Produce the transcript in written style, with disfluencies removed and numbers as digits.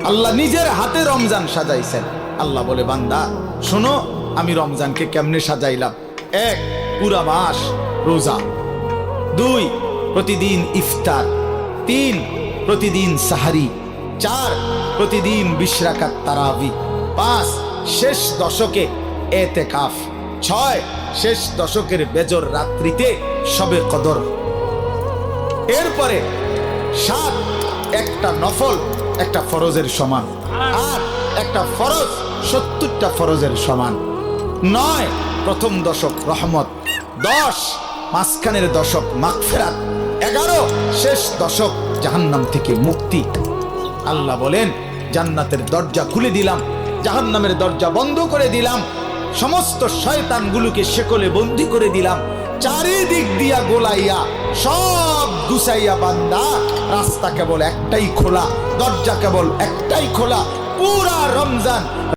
আল্লাহ নিজের হাতে রমজান সাজাইছেন। আল্লাহ বলে, বান্দা শোনো আমি রমজানকে কেমনে সাজাইলাম। এক, পুরা মাস রোজা। দুই, প্রতিদিন ইফতার। তিন, প্রতিদিন সাহারি। চার, প্রতিদিন 20 রাকাত তারাবি। পাঁচ, শেষ দশকে এতেকাফ। ছয়, শেষ দশকের বেজর রাত্রিতে শবে কদর। এরপরে সাত, একটা নফল একটা ফরজের সমান। আট, একটা ফরজ 70টা ফরজের সমান। নয়, প্রথম দশক রহমত। 10, মাঝখানের দশক মাগফিরাত। 11, শেষ দশক জাহান্নাম থেকে মুক্তি। আল্লাহ বলেন, জান্নাতের দরজা খুলে দিলাম, জাহান্নামের দরজা বন্ধ করে দিলাম, সমস্ত শয়তানগুলোকে শেকলে বন্দী করে দিলাম, চারিদিক দিয়া গোলাইয়া সব গুছাইয়া বান্দা রাস্তা কেবল একটাই খোলা, দরজা কেবল একটাই খোলা। পুরা রমজান